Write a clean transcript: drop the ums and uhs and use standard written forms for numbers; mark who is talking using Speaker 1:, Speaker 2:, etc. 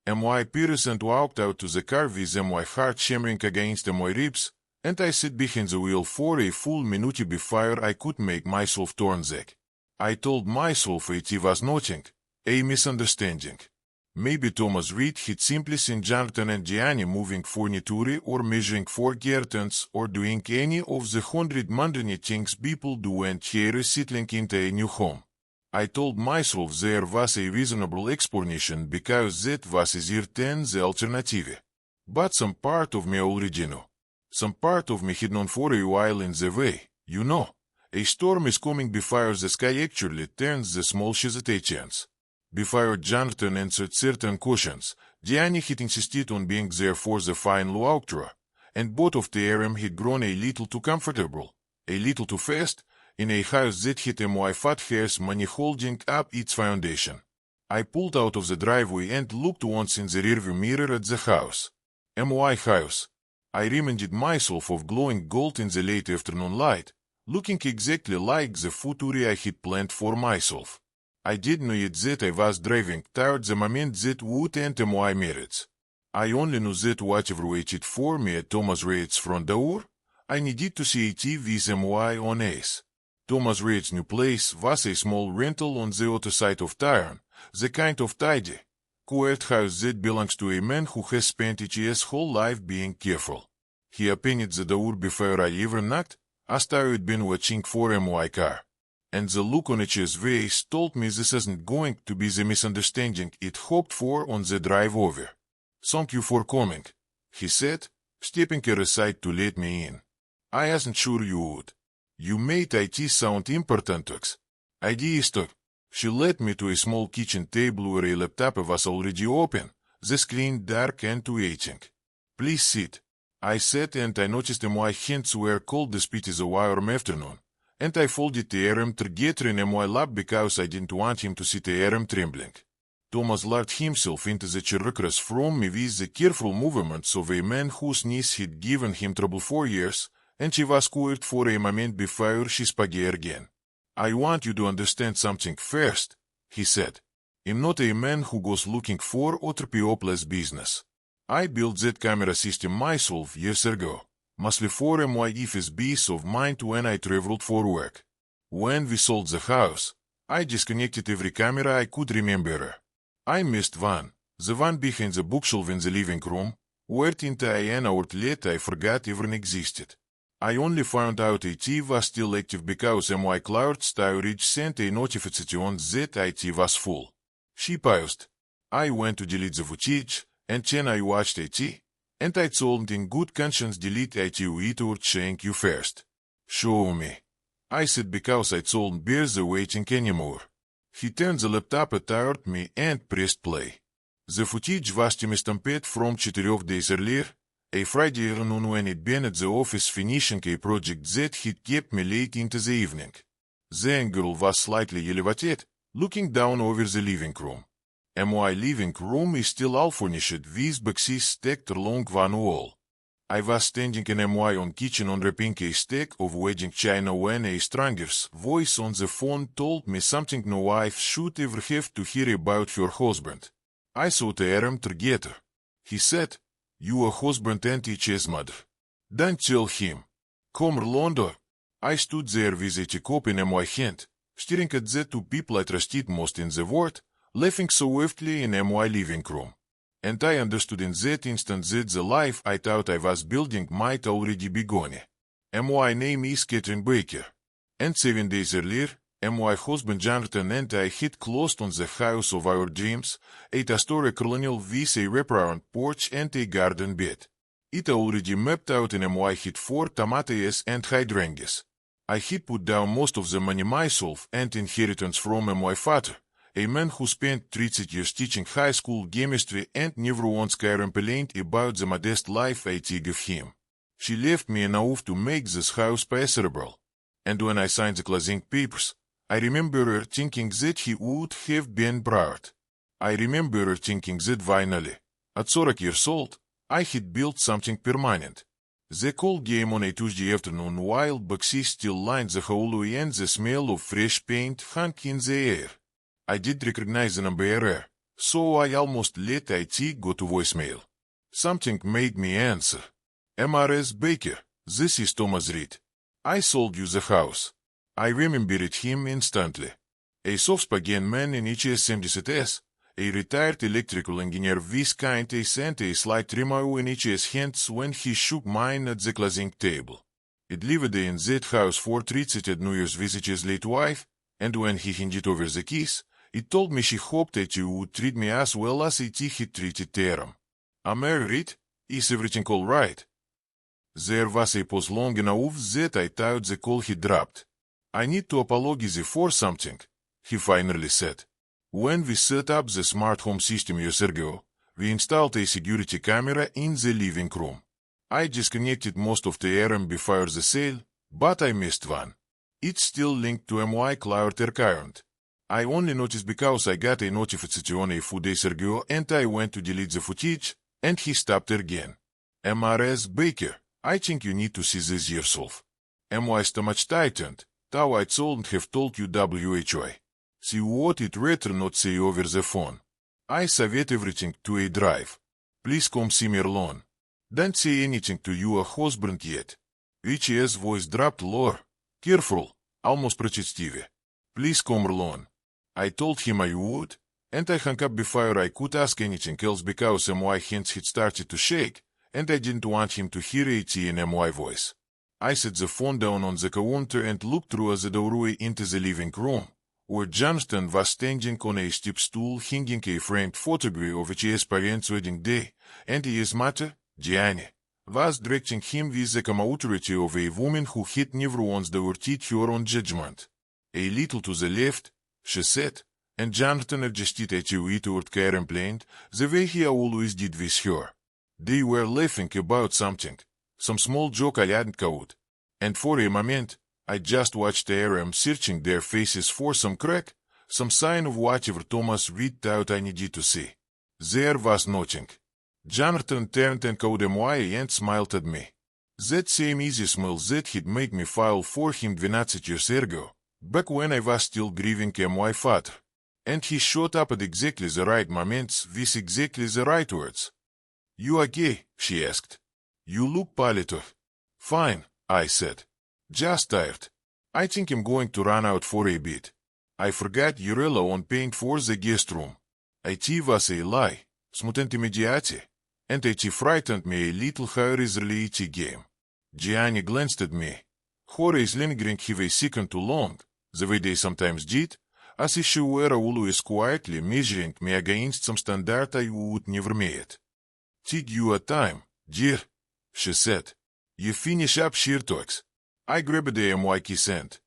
Speaker 1: My Pearson walked out to the car with my heart shimmering against my ribs, and I sat behind the wheel for a full minute before I could make myself turn back. I told myself it was nothing, a misunderstanding. Maybe Thomas Reed had simply seen Jonathan and Gianni moving furniture or measuring for curtains or doing any of the 100 mundane things people do when they're settling into a new home. I told myself there was a reasonable explanation because that was easier than the alternative. But some part of me already knew. Some part of me had known for a while in the way, you know. A storm is coming before the sky actually turns the small hesitations. Before Jonathan answered certain questions, Gianni had insisted on being there for the final walkthrough, and both of them had grown a little too comfortable, a little too fast, in a house that had my fat hairs money holding up its foundation. I pulled out of the driveway and looked once in the rearview mirror at the house. My house. I reminded myself of glowing gold in the late afternoon light, looking exactly like the future I had planned for myself. I didn't know yet that I was driving toward the moment that would end my marriage. I only knew that whatever waited for me at Thomas Reed's front door, I needed to see it with my own eyes. Thomas Reed's new place was a small rental on the other side of town, the kind of tidy, quiet house that belongs to a man who has spent his whole life being careful. He opened the door before I ever knocked, as I had been watching for my car. And the look on his face told me this isn't going to be the misunderstanding it hoped for on the drive over. "Thank you for coming," he said, stepping aside to let me in. "I wasn't sure you would. You made it sound important, Tux." I did. She led me to a small kitchen table where a laptop was already open, the screen dark and waiting. "Please sit," I said, and I noticed my hands were cold despite the warm afternoon. And I folded the arm together in my lap because I didn't want him to see the arm trembling. Thomas lowered himself into the chair across from me with the careful movements of a man whose knees had given him trouble for years, and she was quiet for a moment before she spoke again. "I want you to understand something first," he said. "I'm not a man who goes looking for other people's business. I built that camera system myself years ago. Mostly for my office peace of mind when I traveled for work. When we sold the house, I disconnected every camera I could remember. I missed one, the one behind the bookshelf in the living room, where an outlet I forgot even existed. I only found out it was still active because my cloud storage sent a notification that it was full. She paused. I went to delete the footage, and then I watched it. And I told in good conscience delete it without saying you first. "Show me," I said because I told bear the waiting anymore. He turned the laptop toward me and pressed play. The footage was timestamped from 4 days earlier, a Friday afternoon when I'd been at the office finishing a project that had kept me late into the evening. The angle was slightly elevated, looking down over the living room. My living room is still all furnished with boxes stacked along one wall. I was standing in my own kitchen unwrapping a stack of wedding china when a stranger's voice on the phone told me something no wife should ever have to hear about her husband. I saw the arm together. He said, "Your husband and his mother. Don't tell him. Come, Orlando." I stood there with a teacup in my hand, staring at the two people I trusted most in the world, laughing softly in my living room. And I understood in that instant that the life I thought I was building might already be gone. My name is Catherine Baker. And 7 days earlier, my husband Jonathan and I had closed on the house of our dreams, a two-story colonial with a wraparound porch and a garden bed. It already mapped out in my head for tomatoes and hydrangeas. I had put down most of the money myself and inheritance from my father, a man who spent 30 years teaching high school chemistry and never once complained about the modest life I gave him. She left me enough to make this house passable. And when I signed the closing papers, I remember her thinking that he would have been proud. I remember her thinking that finally, at 30 years old, I had built something permanent. The cold came on a Tuesday afternoon while boxes still lined the hallway and the smell of fresh paint hung in the air. I did recognize the number, so I almost let it go to voicemail. Something made me answer. Mrs. Baker, this is Thomas Reed. I sold you the house. I remembered him instantly. A soft-spoken man in HS-70s, a retired electrical engineer with kind eyes and a slight tremor in his hands when he shook mine at the closing table. It lived in that house for 30 New Year's with his late wife, and when he handed over the keys, it told me she hoped that you would treat me as well as it had treated Teram. Am I right? Is everything all right? There was a pause long enough that I thought the call had dropped. I need to apologize for something, he finally said. When we set up the smart home system years ago, we installed a security camera in the living room. I disconnected most of the alarm before the sale, but I missed one. It's still linked to my cloud account. I only noticed because I got a notification a few days ago and I went to delete the footage, and he stopped again. Mrs. Baker, I think you need to see this yourself. My stomach tightened, though I shouldn't have told you who. See what it rather not say over the phone. I saved everything to a drive. Please come see me alone. Don't say anything to your husband yet. His voice dropped lower. Careful, almost protective. Please come alone. I told him I would, and I hung up before I could ask anything else because my hands had started to shake, and I didn't want him to hear it in my voice. I set the phone down on the counter and looked through the doorway into the living room, where Jonathan was standing on a step stool hanging a framed photograph of his parents' wedding day, and his mother, Gianni, was directing him with the calm authority of a woman who had never once doubted her own judgment. A little to the left, she said, and Jonathan adjusted a toward Karen plain, the way he always did with her. They were laughing about something, some small joke I hadn't caught, and for a moment, I just watched them searching their faces for some crack, some sign of whatever Thomas Reed thought I needed to see. There was nothing. Jonathan turned and caught my eye and smiled at me. That same easy smile that had made me file for him 12 years ago, back when I was still grieving my father. And he showed up at exactly the right moments with exactly the right words. You are gay? She asked. You look pale. Fine, I said. Just tired. I think I'm going to run out for a bit. I forgot Urella on paying for the guest room. It was a lie, smutenti mediati, and it frightened me a little how easily it game. Gianni glanced at me. Her eyes lingering have a second too long, the way they sometimes did, as if she were always quietly measuring me against some standard I would never meet. Take your time, dear, she said. You finish up sheer talks. I grabbed my kiss and,